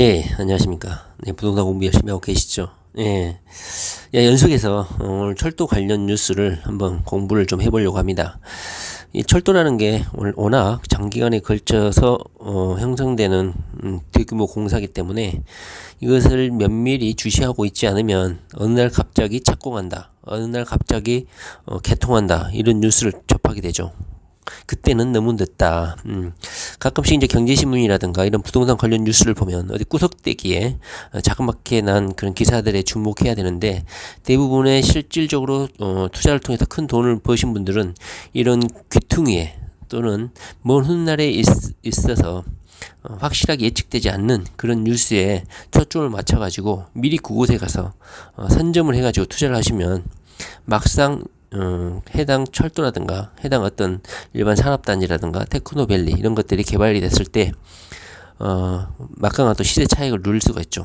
예, 안녕하십니까. 네, 부동산 공부 열심히 하고 계시죠? 예. 야, 연속해서 오늘 철도 관련 뉴스를 한번 공부를 좀 해보려고 합니다. 이 철도라는 게 워낙 장기간에 걸쳐서 형성되는 대규모 공사기 때문에 이것을 면밀히 주시하고 있지 않으면 어느 날 갑자기 착공한다, 어느 날 갑자기 개통한다, 이런 뉴스를 접하게 되죠. 그때는 너무 늦다. 가끔씩 이제 경제신문이라든가 이런 부동산 관련 뉴스를 보면 어디 구석대기에 자그맣게 난 그런 기사들에 주목해야 되는데, 대부분의 실질적으로 투자를 통해서 큰 돈을 버신 분들은 이런 귀퉁이에 또는 먼 훗날에 있어서 확실하게 예측되지 않는 그런 뉴스에 초점을 맞춰가지고 미리 그곳에 가서 선점을 해가지고 투자를 하시면 막상 해당 철도라든가 해당 어떤 일반 산업단지라든가 테크노밸리 이런 것들이 개발이 됐을 때 막강한 또 시대 차익을 누릴 수가 있죠.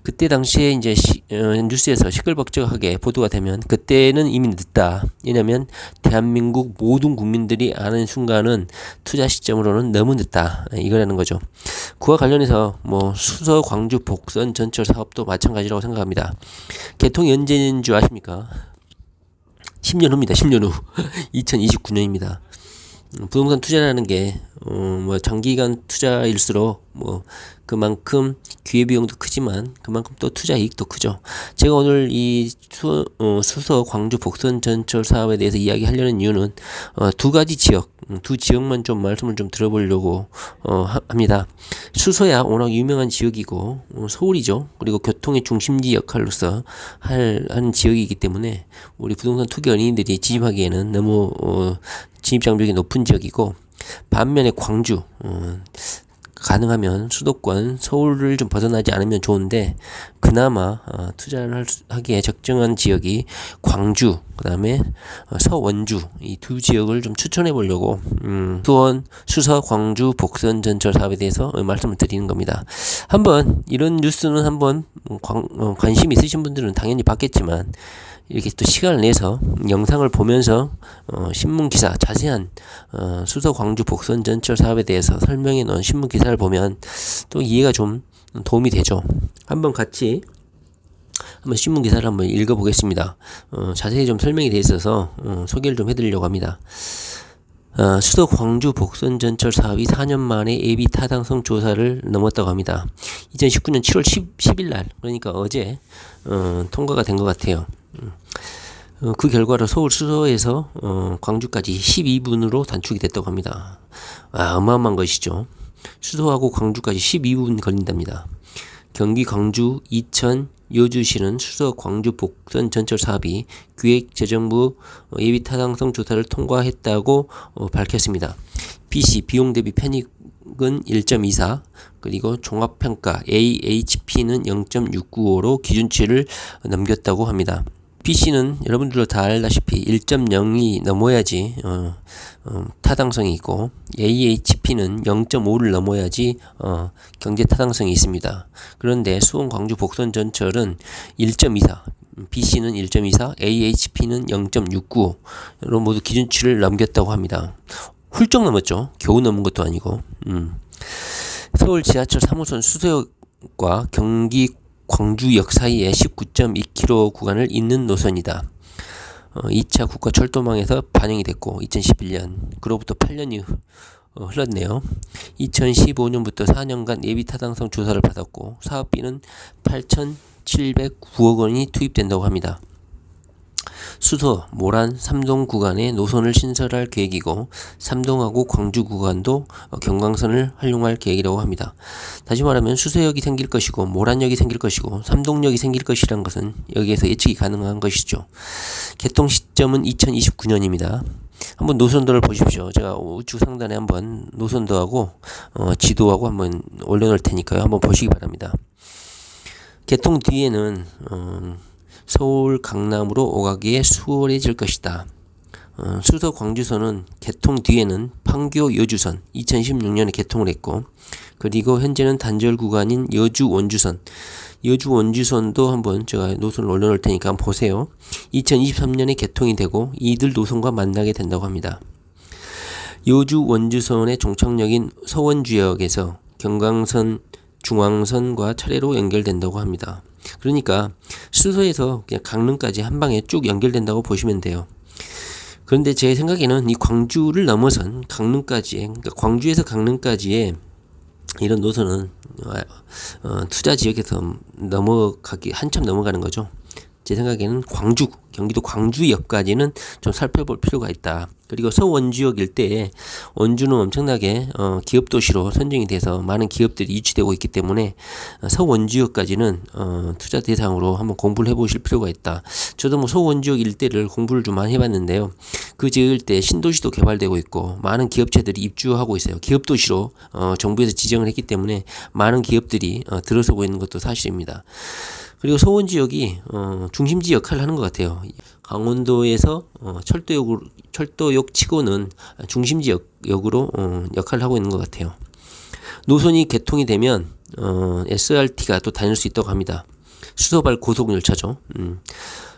그때 당시에 이제 뉴스에서 시끌벅적하게 보도가 되면 그때는 이미 늦다. 왜냐면 대한민국 모든 국민들이 아는 순간은 투자 시점으로는 너무 늦다, 이거라는 거죠. 그와 관련해서 뭐 수서 광주 복선 전철 사업도 마찬가지라고 생각합니다. 개통이 언제인 줄 아십니까? 10년 후입니다. 10년 후. 2029년입니다. 부동산 투자라는 게, 뭐, 장기간 투자일수록, 뭐, 그만큼 기회비용도 크지만, 그만큼 또 투자 이익도 크죠. 제가 오늘 이 수서 광주 복선 전철 사업에 대해서 이야기하려는 이유는, 두 가지 지역, 두 지역만 좀 말씀을 좀 들어보려고, 합니다. 수서야 워낙 유명한 지역이고, 서울이죠. 그리고 교통의 중심지 역할로서 하는 지역이기 때문에, 우리 부동산 투기 연예인들이 진입하기에는 너무, 진입장벽이 높은 지역이고, 반면에 광주, 가능하면 수도권 서울을 좀 벗어나지 않으면 좋은데, 그나마 투자를 하기에 적정한 지역이 광주, 그 다음에 서원주, 이 두 지역을 좀 추천해 보려고 수원, 수서, 광주, 복선 전철 사업에 대해서 말씀을 드리는 겁니다. 한번 이런 뉴스는 한번 관심 있으신 분들은 당연히 봤겠지만, 이렇게 또 시간을 내서 영상을 보면서 신문 기사, 자세한 수서 광주 복선 전철 사업에 대해서 설명해 놓은 신문 기사를 보면 또 이해가 좀 도움이 되죠. 한번 같이 신문 기사를 한번 읽어보겠습니다. 자세히 좀 설명이 되어 있어서 소개를 좀 해드리려고 합니다. 수도 광주 복선 전철 사업이 4년 만에 예비 타당성 조사를 넘었다고 합니다. 2019년 7월 10일 날, 그러니까 어제 통과가 된 것 같아요. 그 결과로 서울 수서에서 광주까지 12분으로 단축이 됐다고 합니다. 어마어마한 것이죠. 수서하고 광주까지 12분 걸린답니다. 경기 광주, 이천, 여주시는 수서 광주 복선 전철 사업이 기획재정부 예비 타당성 조사를 통과했다고 밝혔습니다. BC 비용 대비 편익은 1.24, 그리고 종합평가 AHP는 0.695로 기준치를 넘겼다고 합니다. BC는 여러분들도 다 알다시피 1.0이 넘어야지 타당성이 있고, AHP는 0.5를 넘어야지 경제 타당성이 있습니다. 그런데 수원 광주 복선 전철은 1.24, BC는 1.24, AHP는 0.695로 모두 기준치를 넘겼다고 합니다. 훌쩍 넘었죠. 겨우 넘은 것도 아니고. 서울 지하철 3호선 수서역과 경기 광주역 사이에 19.2km 구간을 잇는 노선이다. 2차 국가철도망에서 반영이 됐고 2011년, 그로부터 8년이 흘렀네요. 2015년부터 4년간 예비타당성 조사를 받았고 사업비는 8,709억 원이 투입된다고 합니다. 수서, 모란, 삼동 구간에 노선을 신설할 계획이고, 삼동하고 광주 구간도 경강선을 활용할 계획이라고 합니다. 다시 말하면 수서역이 생길 것이고, 모란역이 생길 것이고, 삼동역이 생길 것이란 것은 여기에서 예측이 가능한 것이죠. 개통 시점은 2029년입니다. 한번 노선도를 보십시오. 제가 우측 상단에 한번 노선도하고 지도하고 한번 올려놓을 테니까요. 한번 보시기 바랍니다. 개통 뒤에는 서울 강남으로 오가기에 수월해질 것이다. 수서 광주선은 개통 뒤에는 판교 여주선 2016년에 개통을 했고, 그리고 현재는 단절 구간인 여주 원주선, 여주 원주선도 한번 제가 노선을 올려놓을 테니까 한번 보세요. 2023년에 개통이 되고 이들 노선과 만나게 된다고 합니다. 여주 원주선의 종착역인 서원주역에서 경강선 중앙선과 차례로 연결된다고 합니다. 그러니까 수서에서 그냥 강릉까지 한 방에 쭉 연결된다고 보시면 돼요. 그런데 제 생각에는 이 광주를 넘어선 강릉까지, 그러니까 광주에서 강릉까지의 이런 노선은 투자 지역에서 넘어가기 한참 넘어가는 거죠. 제 생각에는 경기도 광주역까지는 좀 살펴볼 필요가 있다. 그리고 서원주역 일대에 원주는 엄청나게 기업 도시로 선정이 돼서 많은 기업들이 유치되고 있기 때문에 서원주역까지는 투자 대상으로 한번 공부를 해보실 필요가 있다. 저도 뭐 서원주역 일대를 공부를 좀 많이 해봤는데요. 그 지역 일대 신도시도 개발되고 있고 많은 기업체들이 입주하고 있어요. 기업 도시로 정부에서 지정을 했기 때문에 많은 기업들이 들어서고 있는 것도 사실입니다. 그리고 서원 지역이 중심지 역할을 하는 것 같아요. 강원도에서 철도역 치고는 중심지 역으로 역할을 하고 있는 것 같아요. 노선이 개통이 되면 SRT가 또 다닐 수 있다고 합니다. 수서발 고속열차죠.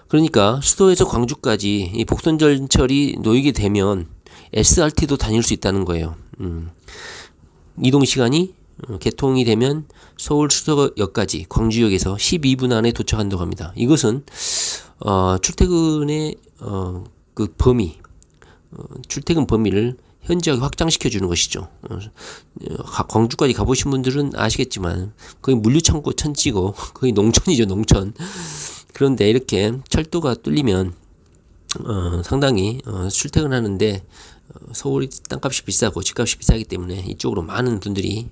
그러니까 수도에서 광주까지 이 복선전철이 놓이게 되면 SRT도 다닐 수 있다는 거예요. 이동 시간이 개통이 되면 서울 수서역까지 광주역에서 12분 안에 도착한다고 합니다. 이것은 출퇴근의 그 범위, 출퇴근 범위를 현저하게 확장시켜 주는 것이죠. 광주까지 가보신 분들은 아시겠지만 거의 물류창고 천지고 거의 농촌이죠, 농촌. 그런데 이렇게 철도가 뚫리면 상당히 출퇴근하는데 서울이 땅값이 비싸고 집값이 비싸기 때문에 이쪽으로 많은 분들이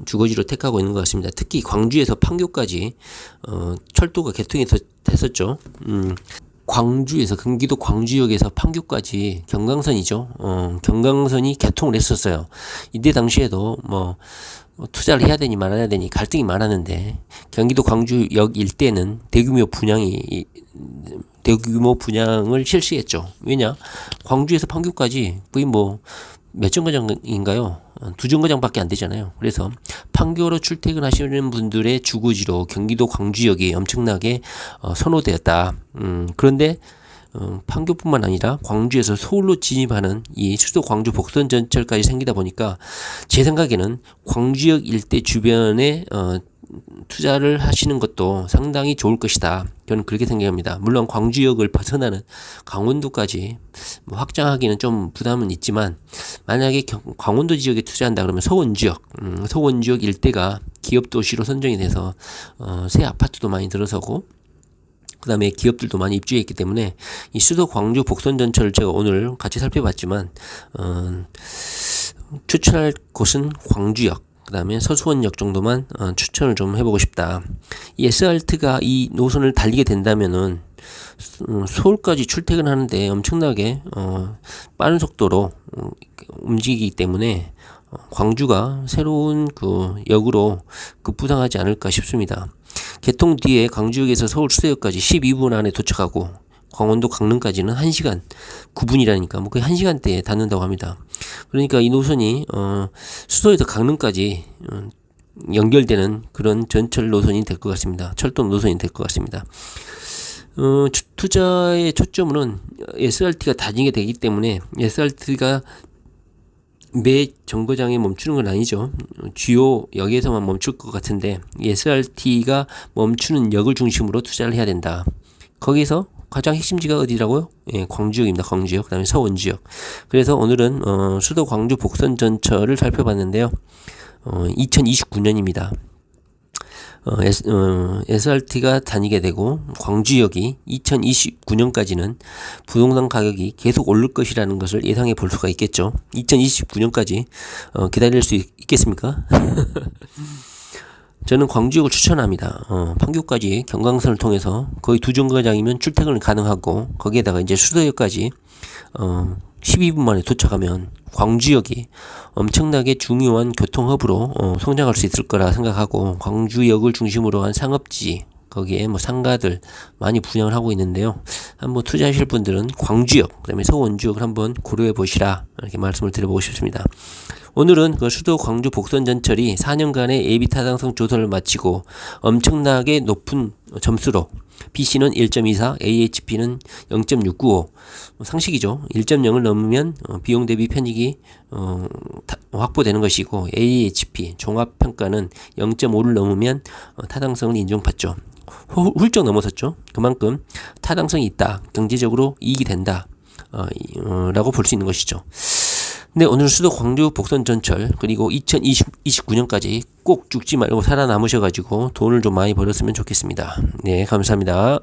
주거지로 택하고 있는 것 같습니다. 특히 광주에서 판교까지 철도가 개통이 됐었죠. 광주에서 경기도 광주역에서 판교까지 경강선이죠. 경강선이 개통을 했었어요. 이때 당시에도 뭐 투자를 해야 되니 말아야 되니 갈등이 많았는데 경기도 광주역 일대는 대규모 분양을 실시했죠. 왜냐? 광주에서 판교까지 거의 뭐 몇 정거장인가요? 2정거장밖에 안 되잖아요. 그래서 판교로 출퇴근하시는 분들의 주거지로 경기도 광주역이 엄청나게 선호되었다. 그런데 판교뿐만 아니라 광주에서 서울로 진입하는 이 수도 광주 복선 전철까지 생기다 보니까 제 생각에는 광주역 일대 주변에 투자를 하시는 것도 상당히 좋을 것이다. 저는 그렇게 생각합니다. 물론 광주역을 벗어나는 강원도까지 뭐 확장하기는 좀 부담은 있지만 만약에 강원도 지역에 투자한다 그러면 서원지역 일대가 기업 도시로 선정이 돼서 새 아파트도 많이 들어서고 그 다음에 기업들도 많이 입주했기 때문에 이 수도 광주 복선전철을 제가 오늘 같이 살펴봤지만 추천할 곳은 광주역 그 다음에 서수원역 정도만 추천을 좀 해보고 싶다. 이 SRT가 이 노선을 달리게 된다면은 서울까지 출퇴근하는데 엄청나게 빠른 속도로 움직이기 때문에 광주가 새로운 그 역으로 급부상하지 않을까 싶습니다. 개통 뒤에 광주역에서 서울 수서역까지 12분 안에 도착하고 강원도 강릉까지는 1시간 9분이라니까 뭐 거의 1시간대에 닿는다고 합니다. 그러니까 이 노선이 수서에서 강릉까지 연결되는 그런 전철 노선이 될 것 같습니다. 철도 노선이 될 것 같습니다. 투자의 초점은 SRT가 다니게 되기 때문에 SRT가 매 정거장에 멈추는 건 아니죠. 주요 역에서만 멈출 것 같은데 SRT가 멈추는 역을 중심으로 투자를 해야 된다. 거기서 가장 핵심지가 어디라고요? 예, 광주역입니다. 광주역, 그다음에 서원지역. 그래서 오늘은 수도 광주 복선 전철을 살펴봤는데요. 2029년입니다. SRT가 다니게 되고 광주역이 2029년까지는 부동산 가격이 계속 오를 것이라는 것을 예상해 볼 수가 있겠죠. 2029년까지 기다릴 수 있겠습니까? 저는 광주역을 추천합니다. 판교까지 경강선을 통해서 거의 2정거장이면 출퇴근을 가능하고 거기에다가 이제 수도역까지 12분 만에 도착하면 광주역이 엄청나게 중요한 교통허브로 성장할 수 있을 거라 생각하고 광주역을 중심으로 한 상업지 거기에 뭐 상가들 많이 분양을 하고 있는데요. 한번 투자하실 분들은 광주역 그다음에 서원주역을 한번 고려해 보시라 이렇게 말씀을 드려보고 싶습니다. 오늘은 그 수도 광주 복선전철이 4년간의 예비 타당성 조사를 마치고 엄청나게 높은 점수로 BC는 1.24, AHP는 0.695. 상식이죠. 1.0을 넘으면 비용 대비 편익이 확보되는 것이고, AHP 종합평가는 0.5를 넘으면 타당성을 인정받죠. 훌쩍 넘어섰죠. 그만큼 타당성이 있다, 경제적으로 이익이 된다 라고 볼 수 있는 것이죠. 네, 오늘 수도 광주 복선전철 그리고 2029년까지 꼭 죽지 말고 살아남으셔가지고 돈을 좀 많이 벌었으면 좋겠습니다. 네, 감사합니다.